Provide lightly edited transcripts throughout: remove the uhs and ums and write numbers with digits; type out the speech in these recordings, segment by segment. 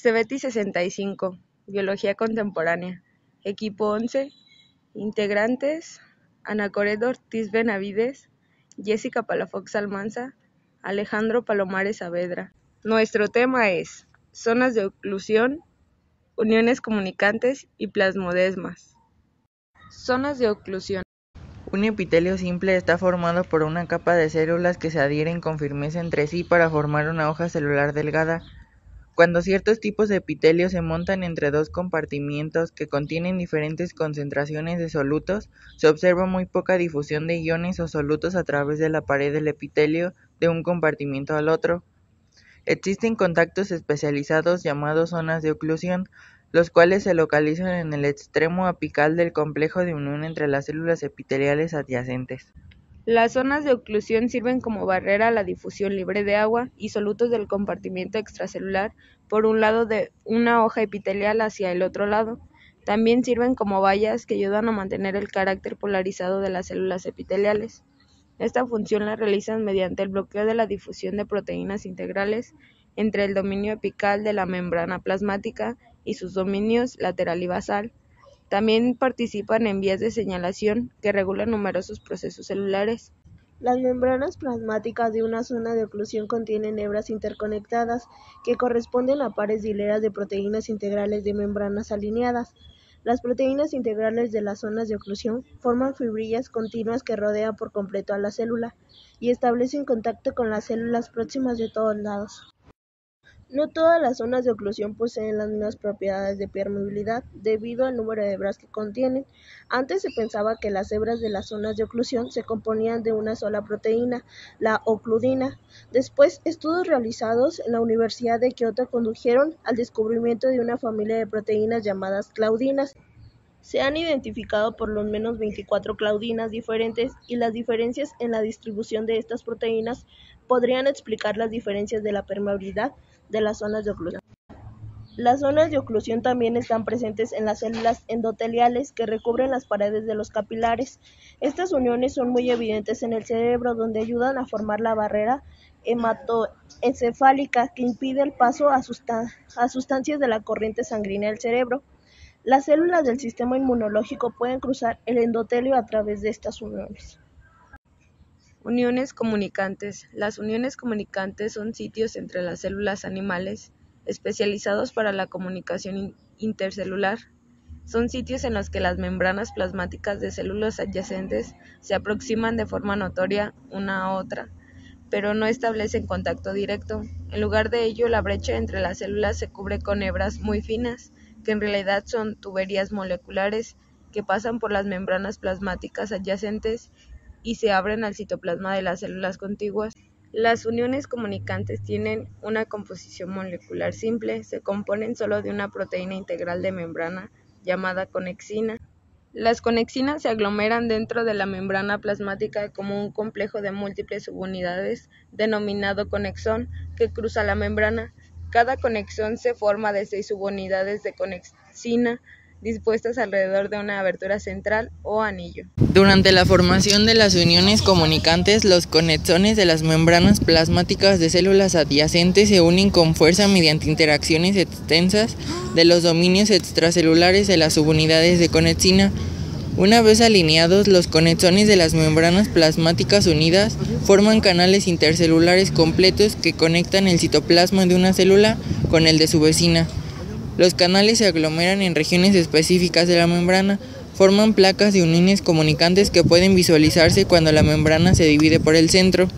Cebeti 65, Biología Contemporánea, Equipo 11, Integrantes, Ana Coret Ortiz Benavides, Jessica Palafox Almanza, Alejandro Palomares Saavedra. Nuestro tema es zonas de oclusión, uniones comunicantes y plasmodesmas. Zonas de oclusión. Un epitelio simple está formado por una capa de células que se adhieren con firmeza entre sí para formar una hoja celular delgada. Cuando ciertos tipos de epitelio se montan entre dos compartimientos que contienen diferentes concentraciones de solutos, se observa muy poca difusión de iones o solutos a través de la pared del epitelio de un compartimiento al otro. Existen contactos especializados llamados zonas de oclusión, los cuales se localizan en el extremo apical del complejo de unión entre las células epiteliales adyacentes. Las zonas de oclusión sirven como barrera a la difusión libre de agua y solutos del compartimiento extracelular por un lado de una hoja epitelial hacia el otro lado. También sirven como vallas que ayudan a mantener el carácter polarizado de las células epiteliales. Esta función la realizan mediante el bloqueo de la difusión de proteínas integrales entre el dominio apical de la membrana plasmática y sus dominios lateral y basal. También participan en vías de señalación que regulan numerosos procesos celulares. Las membranas plasmáticas de una zona de oclusión contienen hebras interconectadas que corresponden a pares de hileras de proteínas integrales de membranas alineadas. Las proteínas integrales de las zonas de oclusión forman fibrillas continuas que rodean por completo a la célula y establecen contacto con las células próximas de todos lados. No todas las zonas de oclusión poseen las mismas propiedades de permeabilidad debido al número de hebras que contienen. Antes se pensaba que las hebras de las zonas de oclusión se componían de una sola proteína, la ocludina. Después, estudios realizados en la Universidad de Kioto condujeron al descubrimiento de una familia de proteínas llamadas claudinas. Se han identificado por lo menos 24 claudinas diferentes y las diferencias en la distribución de estas proteínas podrían explicar las diferencias de la permeabilidad de las zonas de oclusión. Las zonas de oclusión también están presentes en las células endoteliales que recubren las paredes de los capilares. Estas uniones son muy evidentes en el cerebro, donde ayudan a formar la barrera hematoencefálica que impide el paso a sustancias de la corriente sanguínea del cerebro. Las células del sistema inmunológico pueden cruzar el endotelio a través de estas uniones. Uniones comunicantes. Las uniones comunicantes son sitios entre las células animales especializados para la comunicación intercelular. Son sitios en los que las membranas plasmáticas de células adyacentes se aproximan de forma notoria una a otra, pero no establecen contacto directo. En lugar de ello, la brecha entre las células se cubre con hebras muy finas, que en realidad son tuberías moleculares que pasan por las membranas plasmáticas adyacentes y se abren al citoplasma de las células contiguas. Las uniones comunicantes tienen una composición molecular simple, se componen solo de una proteína integral de membrana llamada conexina. Las conexinas se aglomeran dentro de la membrana plasmática como un complejo de múltiples subunidades denominado conexón que cruza la membrana. Cada conexón se forma de 6 subunidades de conexina dispuestas alrededor de una abertura central o anillo. Durante la formación de las uniones comunicantes, los conexones de las membranas plasmáticas de células adyacentes se unen con fuerza mediante interacciones extensas de los dominios extracelulares de las subunidades de conexina. Una vez alineados, los conexones de las membranas plasmáticas unidas forman canales intercelulares completos que conectan el citoplasma de una célula con el de su vecina. Los canales se aglomeran en regiones específicas de la membrana, forman placas de uniones comunicantes que pueden visualizarse cuando la membrana se divide por el centro.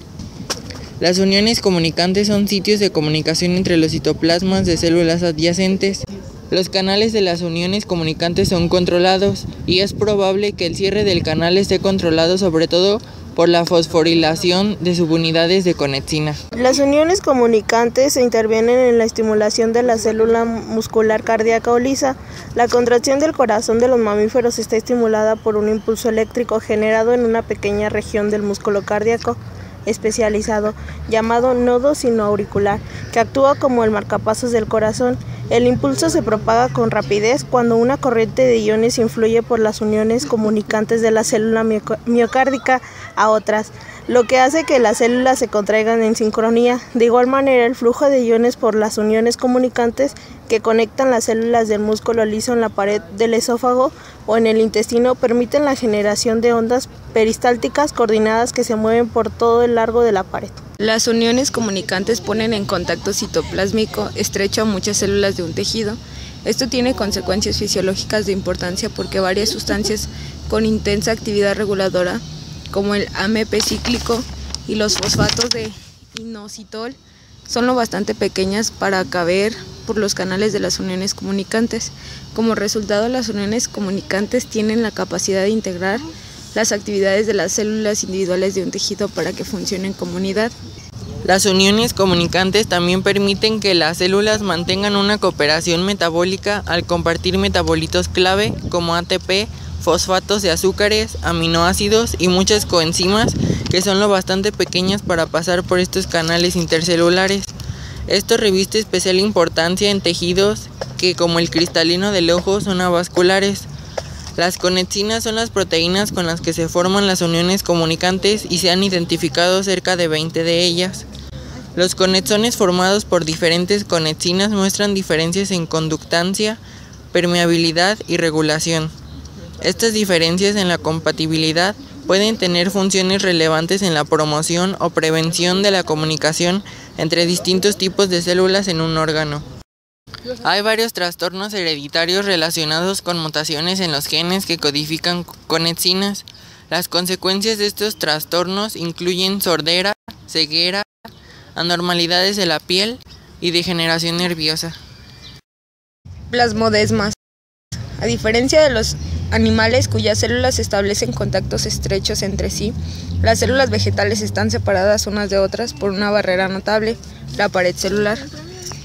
Las uniones comunicantes son sitios de comunicación entre los citoplasmas de células adyacentes. Los canales de las uniones comunicantes son controlados y es probable que el cierre del canal esté controlado sobre todo por la fosforilación de subunidades de conexina. Las uniones comunicantes intervienen en la estimulación de la célula muscular cardíaca o lisa. La contracción del corazón de los mamíferos está estimulada por un impulso eléctrico generado en una pequeña región del músculo cardíaco especializado llamado nodo sinoauricular, que actúa como el marcapasos del corazón. El impulso se propaga con rapidez cuando una corriente de iones influye por las uniones comunicantes de la célula miocárdica a otras. lo que hace que las células se contraigan en sincronía. De igual manera, el flujo de iones por las uniones comunicantes que conectan las células del músculo liso en la pared del esófago o en el intestino permiten la generación de ondas peristálticas coordinadas que se mueven por todo el largo de la pared. Las uniones comunicantes ponen en contacto citoplásmico estrecho a muchas células de un tejido. Esto tiene consecuencias fisiológicas de importancia porque varias sustancias con intensa actividad reguladora, como el AMP cíclico y los fosfatos de inositol, son lo bastante pequeñas para caber por los canales de las uniones comunicantes. Como resultado, las uniones comunicantes tienen la capacidad de integrar las actividades de las células individuales de un tejido para que funcionen en comunidad. Las uniones comunicantes también permiten que las células mantengan una cooperación metabólica al compartir metabolitos clave como ATP, fosfatos de azúcares, aminoácidos y muchas coenzimas que son lo bastante pequeñas para pasar por estos canales intercelulares. Esto reviste especial importancia en tejidos que, como el cristalino del ojo, son avasculares. Las conexinas son las proteínas con las que se forman las uniones comunicantes y se han identificado cerca de 20 de ellas. Los conexones formados por diferentes conexinas muestran diferencias en conductancia, permeabilidad y regulación. Estas diferencias en la compatibilidad pueden tener funciones relevantes en la promoción o prevención de la comunicación entre distintos tipos de células en un órgano. Hay varios trastornos hereditarios relacionados con mutaciones en los genes que codifican conexinas. Las consecuencias de estos trastornos incluyen sordera, ceguera, anormalidades de la piel y degeneración nerviosa. Plasmodesmas. A diferencia de los animales cuyas células establecen contactos estrechos entre sí, las células vegetales están separadas unas de otras por una barrera notable, la pared celular.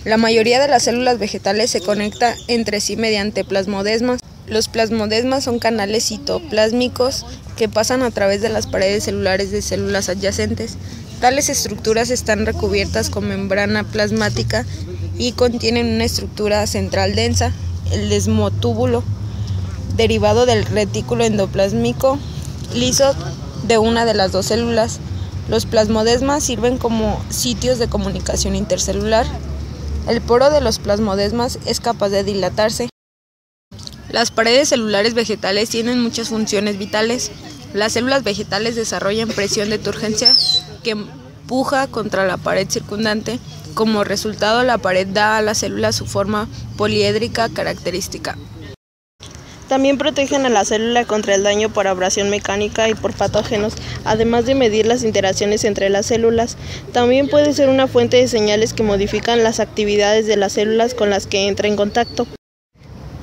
La mayoría de las células vegetales se conecta entre sí mediante plasmodesmas. Los plasmodesmas son canales citoplásmicos que pasan a través de las paredes celulares de células adyacentes. Tales estructuras están recubiertas con membrana plasmática y contienen una estructura central densa, el desmotúbulo, derivado del retículo endoplásmico liso de una de las dos células. Los plasmodesmas sirven como sitios de comunicación intercelular. El poro de los plasmodesmas es capaz de dilatarse. Las paredes celulares vegetales tienen muchas funciones vitales. Las células vegetales desarrollan presión de turgencia que empuja contra la pared circundante. Como resultado, la pared da a la célula su forma poliédrica característica. También protegen a la célula contra el daño por abrasión mecánica y por patógenos, además de medir las interacciones entre las células. También puede ser una fuente de señales que modifican las actividades de las células con las que entra en contacto.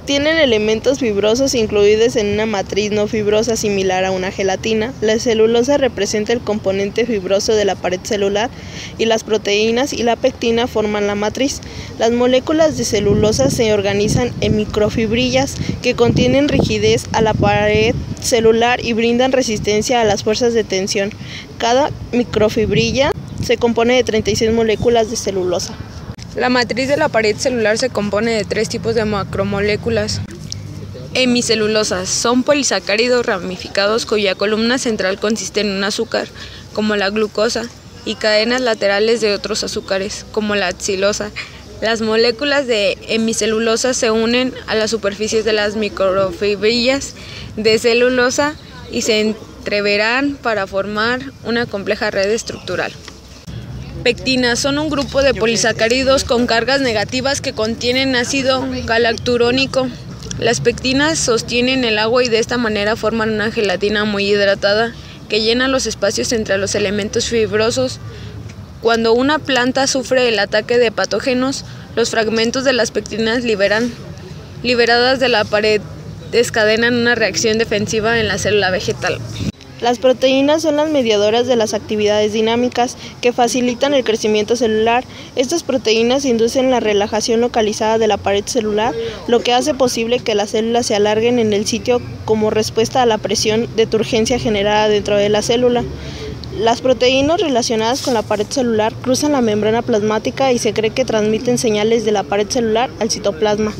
Tienen elementos fibrosos incluidos en una matriz no fibrosa similar a una gelatina. La celulosa representa el componente fibroso de la pared celular y las proteínas y la pectina forman la matriz. Las moléculas de celulosa se organizan en microfibrillas que contienen rigidez a la pared celular y brindan resistencia a las fuerzas de tensión. Cada microfibrilla se compone de 36 moléculas de celulosa. La matriz de la pared celular se compone de 3 tipos de macromoléculas. Hemicelulosas son polisacáridos ramificados cuya columna central consiste en un azúcar, como la glucosa, y cadenas laterales de otros azúcares, como la xilosa. Las moléculas de hemicelulosa se unen a las superficies de las microfibrillas de celulosa y se entreverán para formar una compleja red estructural. Pectinas son un grupo de polisacáridos con cargas negativas que contienen ácido galacturónico. Las pectinas sostienen el agua y de esta manera forman una gelatina muy hidratada que llena los espacios entre los elementos fibrosos. Cuando una planta sufre el ataque de patógenos, los fragmentos de las pectinas liberadas de la pared desencadenan una reacción defensiva en la célula vegetal. Las proteínas son las mediadoras de las actividades dinámicas que facilitan el crecimiento celular. Estas proteínas inducen la relajación localizada de la pared celular, lo que hace posible que las células se alarguen en el sitio como respuesta a la presión de turgencia generada dentro de la célula. Las proteínas relacionadas con la pared celular cruzan la membrana plasmática y se cree que transmiten señales de la pared celular al citoplasma.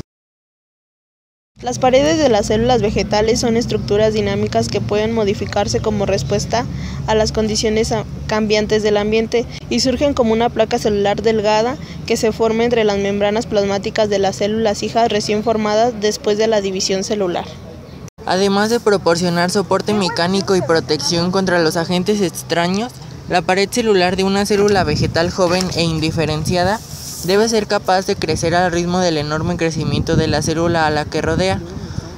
Las paredes de las células vegetales son estructuras dinámicas que pueden modificarse como respuesta a las condiciones cambiantes del ambiente y surgen como una placa celular delgada que se forma entre las membranas plasmáticas de las células hijas recién formadas después de la división celular. Además de proporcionar soporte mecánico y protección contra los agentes extraños, la pared celular de una célula vegetal joven e indiferenciada debe ser capaz de crecer al ritmo del enorme crecimiento de la célula a la que rodea.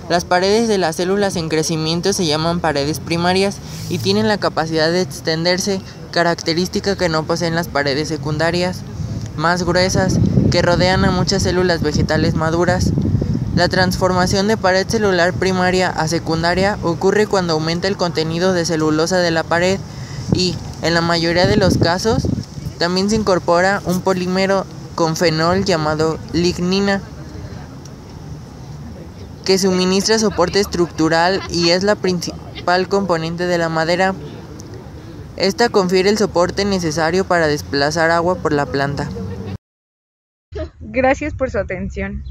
Las paredes de las células en crecimiento se llaman paredes primarias y tienen la capacidad de extenderse, característica que no poseen las paredes secundarias, más gruesas, que rodean a muchas células vegetales maduras. La transformación de pared celular primaria a secundaria ocurre cuando aumenta el contenido de celulosa de la pared y, en la mayoría de los casos, también se incorpora un polímero con fenol llamado lignina, que suministra soporte estructural y es la principal componente de la madera. Esta confiere el soporte necesario para desplazar agua por la planta. Gracias por su atención.